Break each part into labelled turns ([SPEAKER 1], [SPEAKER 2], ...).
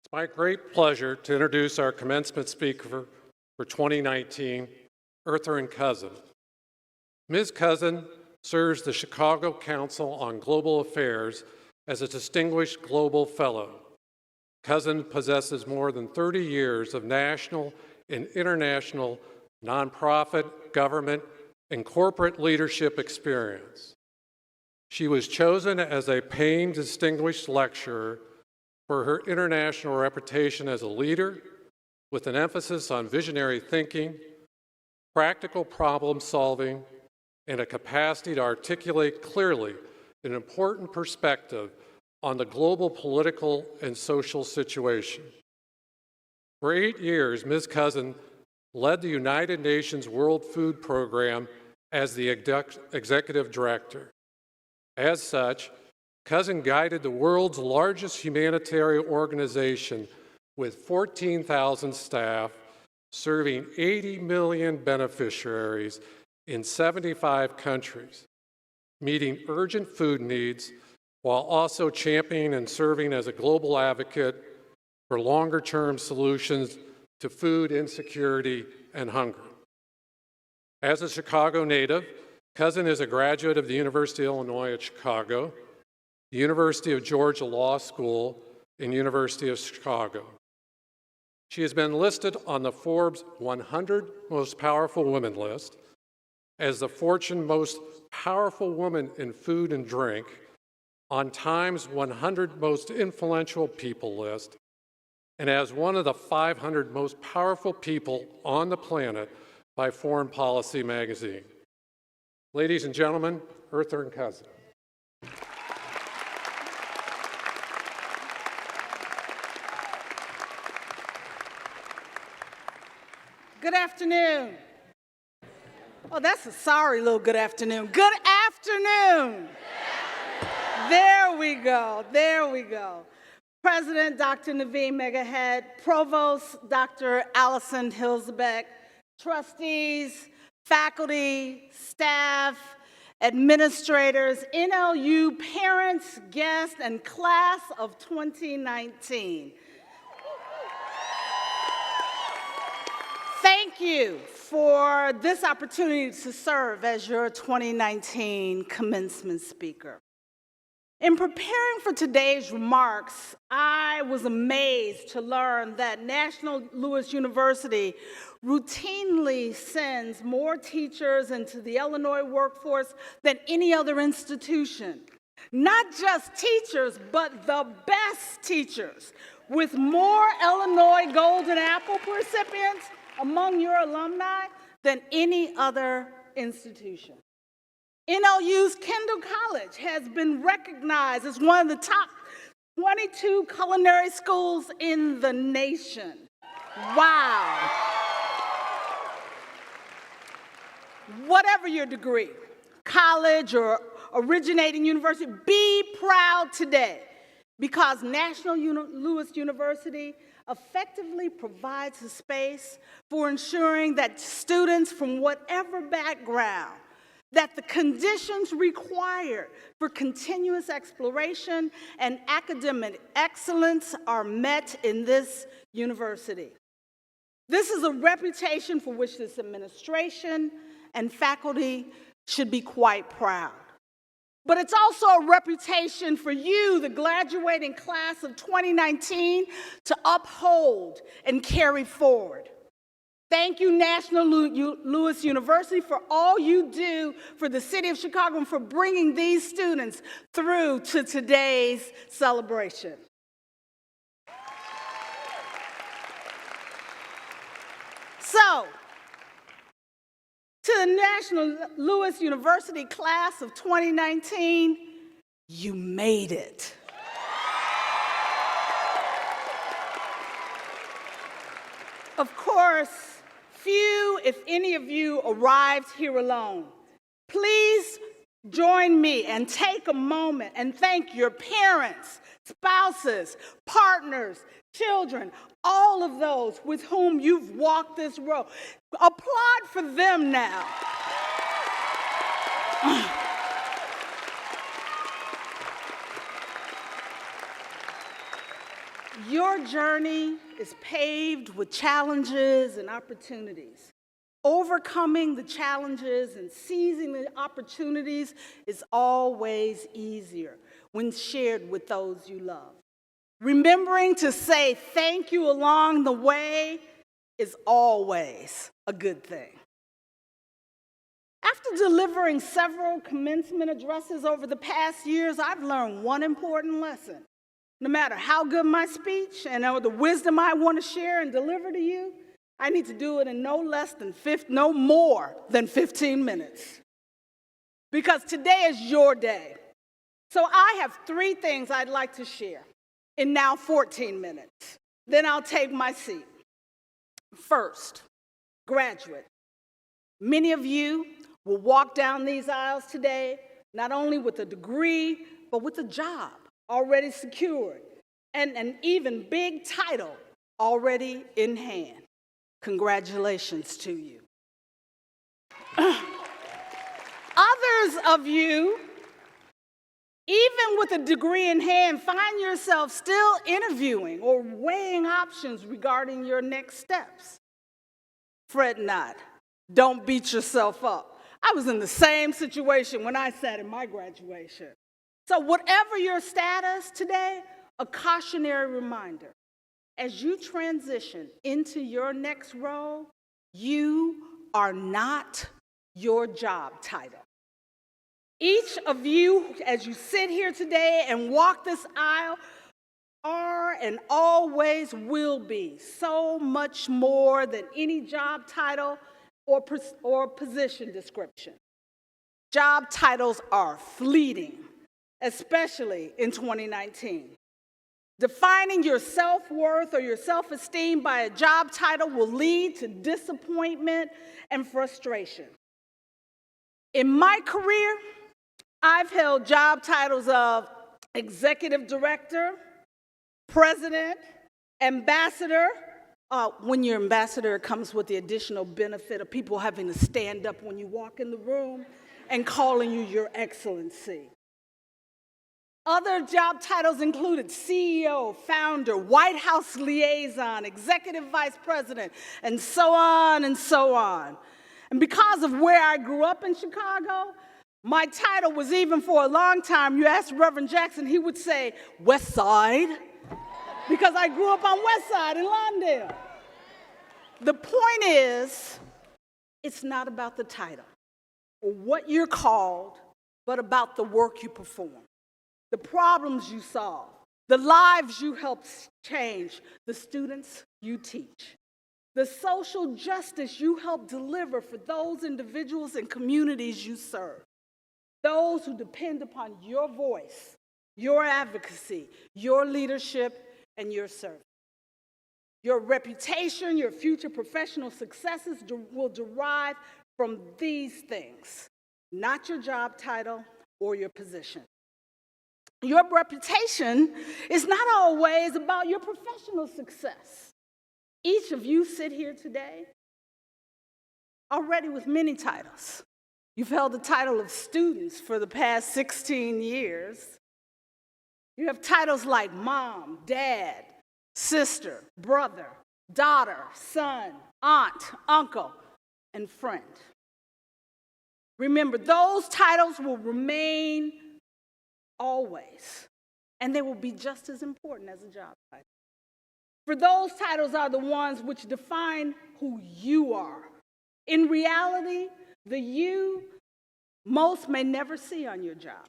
[SPEAKER 1] It's my great pleasure to introduce our commencement speaker for 2019, Ertharin Cousin. Ms. Cousin serves the Chicago Council on Global Affairs as a Distinguished Global Fellow. Cousin possesses more than 30 years of national and international nonprofit, government, and corporate leadership experience. She was chosen as a Payne Distinguished Lecturer for her international reputation as a leader, with an emphasis on visionary thinking, practical problem solving, and a capacity to articulate clearly an important perspective on the global political and social situation. For 8 years, Ms. Cousin led the United Nations World Food Program as the executive director. As such, Cousin guided the world's largest humanitarian organization with 14,000 staff, serving 80 million beneficiaries in 75 countries, meeting urgent food needs while also championing and serving as a global advocate for longer-term solutions to food insecurity and hunger. As a Chicago native, Cousin is a graduate of the University of Illinois at Chicago, the University of Georgia Law School, and University of Chicago. She has been listed on the Forbes 100 Most Powerful Women list, as the Fortune Most Powerful Woman in Food and Drink, on Time's 100 Most Influential People list, and as one of the 500 most powerful people on the planet by Foreign Policy magazine. Ladies and gentlemen, Ertharin Cousin.
[SPEAKER 2] Good afternoon. Oh, that's a sorry little good afternoon. Good afternoon. There we go. There we go. President Dr. Naveen Megahead, Provost Dr. Allison Hilsbeck, trustees, faculty, staff, administrators, NLU parents, guests, and class of 2019. Thank you for this opportunity to serve as your 2019 commencement speaker. In preparing for today's remarks, I was amazed to learn that National Louis University routinely sends more teachers into the Illinois workforce than any other institution. Not just teachers, but the best teachers, with more Illinois Golden Apple recipients among your alumni than any other institution. NLU's Kendall College has been recognized as one of the top 22 culinary schools in the nation. Wow. Whatever your degree, college or originating university, be proud today, because National Louis University effectively provides a space for ensuring that students from whatever background, that the conditions required for continuous exploration and academic excellence are met in this university. This is a reputation for which this administration and faculty should be quite proud. But it's also a reputation for you, the graduating class of 2019, to uphold and carry forward. Thank you, National Louis University, for all you do for the city of Chicago and for bringing these students through to today's celebration. So, to the National Louis University class of 2019, you made it. Of course, few, if any of you, arrived here alone. Please join me and take a moment and thank your parents, spouses, partners, children, all of those with whom you've walked this road. Applaud for them now. Your journey is paved with challenges and opportunities. Overcoming the challenges and seizing the opportunities is always easier when shared with those you love. Remembering to say thank you along the way is always a good thing. After delivering several commencement addresses over the past years, I've learned one important lesson. No matter how good my speech and or the wisdom I want to share and deliver to you, I need to do it in no more than 15 minutes. Because today is your day. So I have 3 things I'd like to share in now 14 minutes. Then I'll take my seat. First, graduate. Many of you will walk down these aisles today, not only with a degree, but with a job already secured and an even big title already in hand. Congratulations to you. Others of you, even with a degree in hand, find yourself still interviewing or weighing options regarding your next steps. Fret not. Don't beat yourself up. I was in the same situation when I sat in my graduation. So whatever your status today, a cautionary reminder. As you transition into your next role, you are not your job title. Each of you, as you sit here today and walk this aisle, are and always will be so much more than any job title or position description. Job titles are fleeting, especially in 2019. Defining your self-worth or your self-esteem by a job title will lead to disappointment and frustration. In my career, I've held job titles of executive director, president, ambassador. When you're ambassador, it comes with the additional benefit of people having to stand up when you walk in the room and calling you your excellency. Other job titles included CEO, founder, White House liaison, executive vice president, and so on and so on. And because of where I grew up in Chicago, my title was even for a long time, you asked Reverend Jackson, he would say, West Side, because I grew up on West Side in Lawndale. The point is, it's not about the title or what you're called, but about the work you perform. The problems you solve, the lives you help change, the students you teach, the social justice you help deliver for those individuals and communities you serve, those who depend upon your voice, your advocacy, your leadership, and your service. Your reputation, your future professional successes will derive from these things, not your job title or your position. Your reputation is not always about your professional success. Each of you sit here today already with many titles. You've held the title of students for the past 16 years. You have titles like mom, dad, sister, brother, daughter, son, aunt, uncle, and friend. Remember, those titles will remain always, and they will be just as important as a job title. For those titles are the ones which define who you are. In reality, the you most may never see on your job.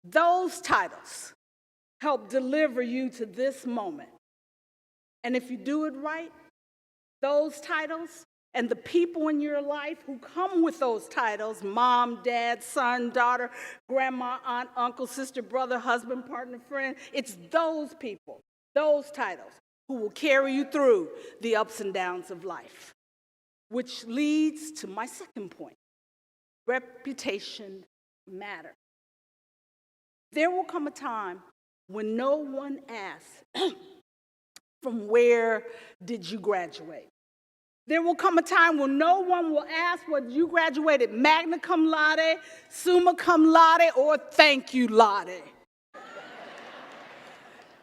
[SPEAKER 2] Those titles help deliver you to this moment. And if you do it right, those titles and the people in your life who come with those titles, mom, dad, son, daughter, grandma, aunt, uncle, sister, brother, husband, partner, friend, it's those people, those titles, who will carry you through the ups and downs of life. Which leads to my second point. Reputation matters. There will come a time when no one asks, from where did you graduate? There will come a time when no one will ask whether you graduated magna cum laude, summa cum laude, or thank you laude.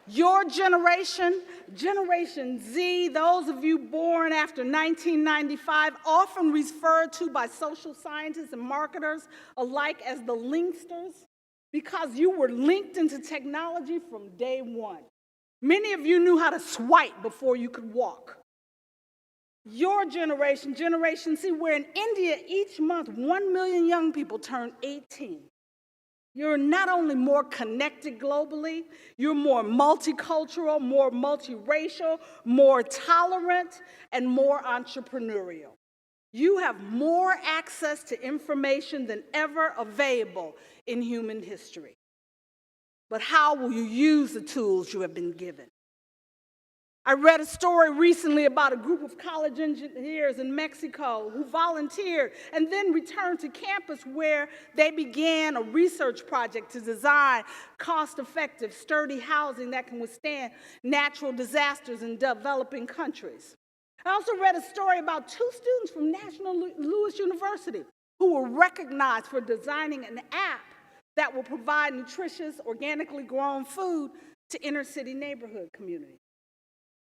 [SPEAKER 2] Your generation, Generation Z, those of you born after 1995, often referred to by social scientists and marketers alike as the linksters, because you were linked into technology from day one. Many of you knew how to swipe before you could walk. Your generation, Generation C, where in India each month 1 million young people turn 18. You're not only more connected globally, you're more multicultural, more multiracial, more tolerant, and more entrepreneurial. You have more access to information than ever available in human history. But how will you use the tools you have been given? I read a story recently about a group of college engineers in Mexico who volunteered and then returned to campus where they began a research project to design cost-effective, sturdy housing that can withstand natural disasters in developing countries. I also read a story about 2 students from National Louis University who were recognized for designing an app that will provide nutritious, organically grown food to inner-city neighborhood communities.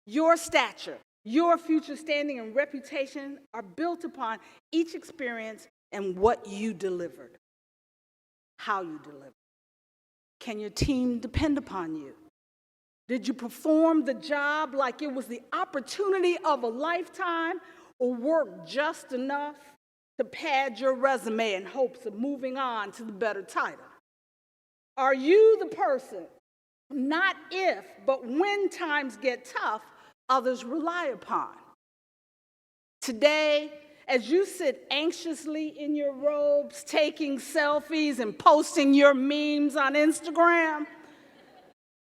[SPEAKER 2] Your stature, your future standing and reputation are built upon each experience and what you delivered, how you delivered. Can your team depend upon you? Did you perform the job like it was the opportunity of a lifetime, or work just enough to pad your resume in hopes of moving on to the better title? Are you the person, not if, but when times get tough, others rely upon? Today, as you sit anxiously in your robes, taking selfies and posting your memes on Instagram,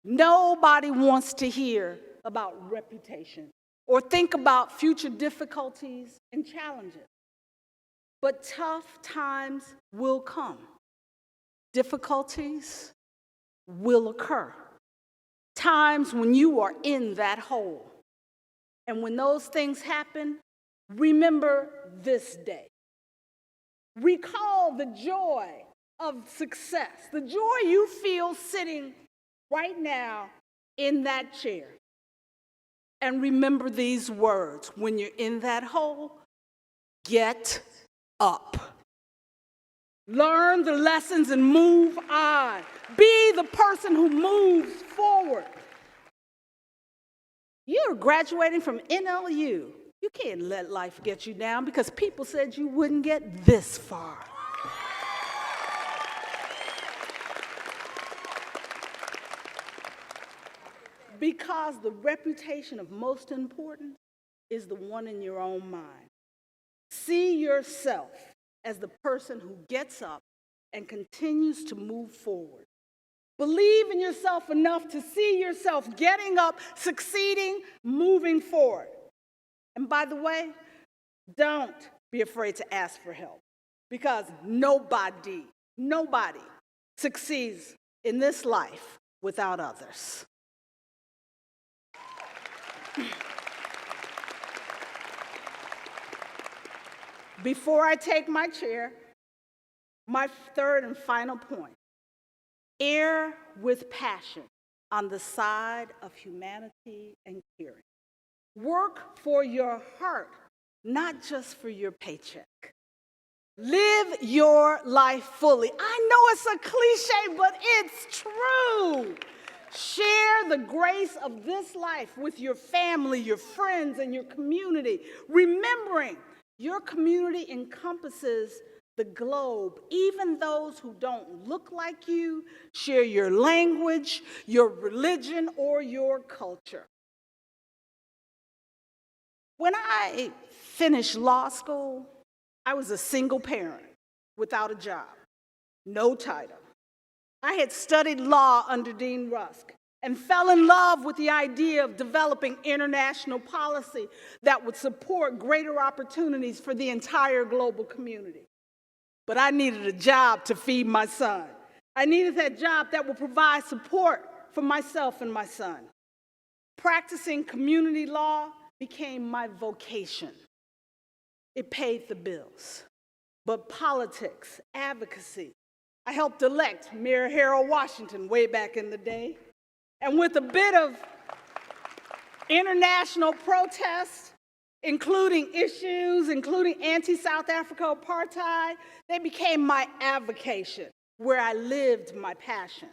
[SPEAKER 2] nobody wants to hear about reputation or think about future difficulties and challenges. But tough times will come. Difficulties will occur. Times when you are in that hole. And when those things happen, remember this day. Recall the joy of success, the joy you feel sitting right now in that chair. And remember these words: when you're in that hole, get up. Learn the lessons and move on. Be the person who moves forward. You're graduating from NLU. You can't let life get you down because people said you wouldn't get this far. Because the reputation of most important is the one in your own mind. See yourself as the person who gets up and continues to move forward. Believe in yourself enough to see yourself getting up, succeeding, moving forward. And by the way, don't be afraid to ask for help, because nobody succeeds in this life without others. Before I take my chair, my third and final point: err with passion on the side of humanity and caring. Work for your heart, not just for your paycheck. Live your life fully. I know it's a cliche, but it's true. Share the grace of this life with your family, your friends, and your community, remembering your community encompasses the globe, even those who don't look like you, share your language, your religion, or your culture. When I finished law school, I was a single parent without a job, no title. I had studied law under Dean Rusk and fell in love with the idea of developing international policy that would support greater opportunities for the entire global community. But I needed a job to feed my son. I needed that job that would provide support for myself and my son. Practicing community law became my vocation. It paid the bills. But politics, advocacy, I helped elect Mayor Harold Washington way back in the day. And with a bit of international protest, including anti-South Africa apartheid, they became my avocation, where I lived my passions.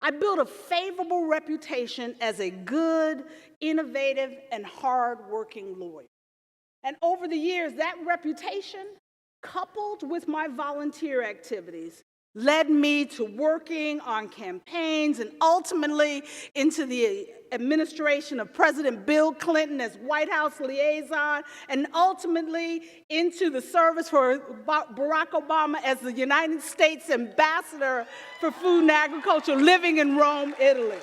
[SPEAKER 2] I built a favorable reputation as a good, innovative, and hard-working lawyer. And over the years, that reputation, coupled with my volunteer activities, led me to working on campaigns and ultimately into the administration of President Bill Clinton as White House liaison, and ultimately into the service for Barack Obama as the United States ambassador for food and agriculture, living in Rome, Italy.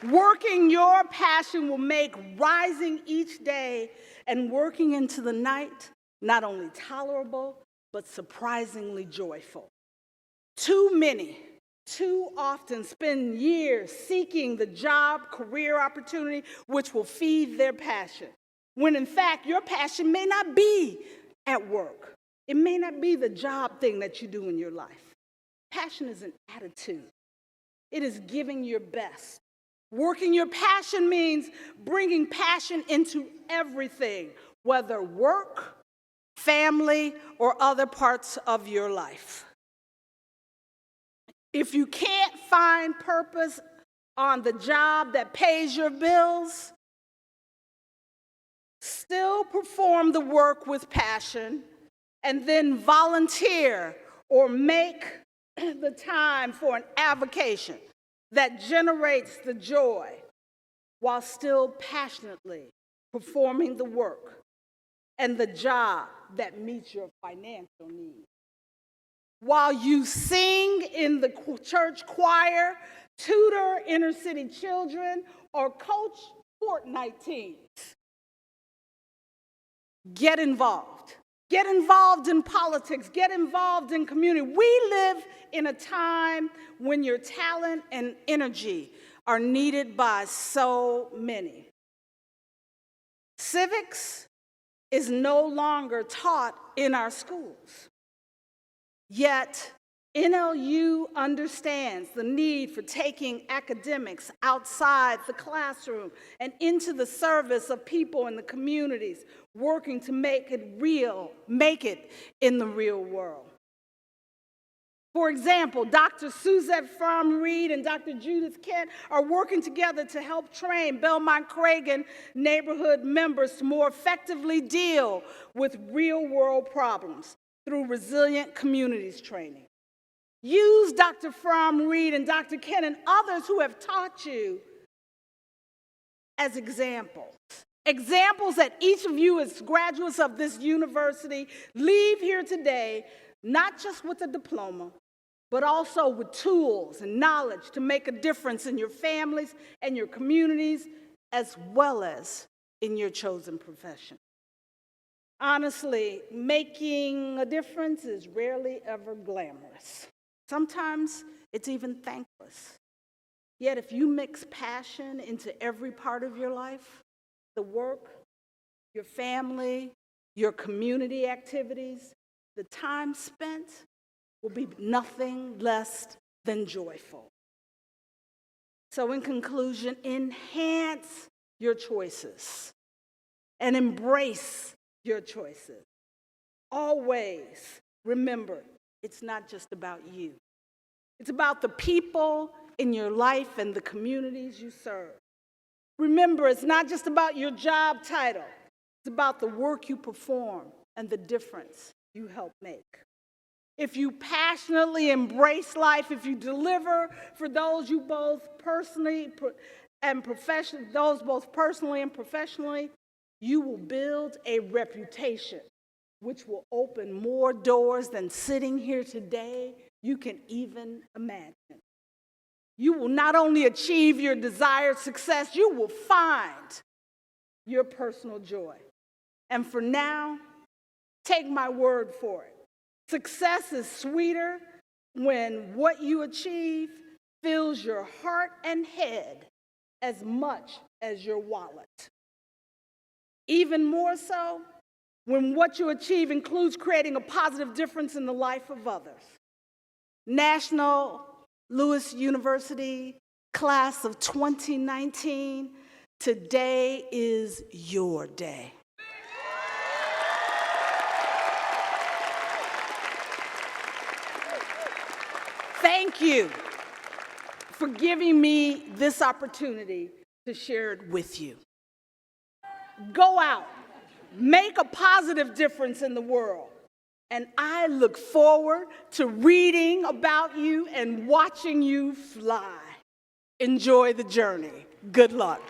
[SPEAKER 2] Working your passion will make rising each day and working into the night not only tolerable, but surprisingly joyful. Too many, too often spend years seeking the job, career opportunity which will feed their passion, when in fact your passion may not be at work. It may not be the job thing that you do in your life. Passion is an attitude. It is giving your best. Working your passion means bringing passion into everything, whether work, family, or other parts of your life. If you can't find purpose on the job that pays your bills, still perform the work with passion and then volunteer or make the time for an avocation that generates the joy while still passionately performing the work and the job that meets your financial needs. While you sing in the church choir, tutor inner city children, or coach Fortnite teams, get involved. Get involved in politics. Get involved in community. We live in a time when your talent and energy are needed by so many. Civics is no longer taught in our schools. Yet, NLU understands the need for taking academics outside the classroom and into the service of people in the communities, working to make it in the real world. For example, Dr. Suzette Fromm-Reed and Dr. Judith Kent are working together to help train Belmont-Cragen neighborhood members to more effectively deal with real-world problems through resilient communities training. Use Dr. Fromm-Reed and Dr. Kent and others who have taught you as examples. Examples that each of you as graduates of this university leave here today, not just with a diploma, but also with tools and knowledge to make a difference in your families and your communities, as well as in your chosen profession. Honestly, making a difference is rarely ever glamorous. Sometimes it's even thankless. Yet if you mix passion into every part of your life, the work, your family, your community activities, the time spent will be nothing less than joyful. So in conclusion, enhance your choices and embrace your choices. Always remember, it's not just about you. It's about the people in your life and the communities you serve. Remember, it's not just about your job title. It's about the work you perform and the difference you help make. If you passionately embrace life, if you deliver for those you both personally and professionally, those both personally and professionally, you will build a reputation which will open more doors than sitting here today you can even imagine. You will not only achieve your desired success, you will find your personal joy. And for now, take my word for it. Success is sweeter when what you achieve fills your heart and head as much as your wallet. Even more so when what you achieve includes creating a positive difference in the life of others. National Lewis University, class of 2019, today is your day. Thank you for giving me this opportunity to share it with you. Go out, make a positive difference in the world, and I look forward to reading about you and watching you fly. Enjoy the journey. Good luck.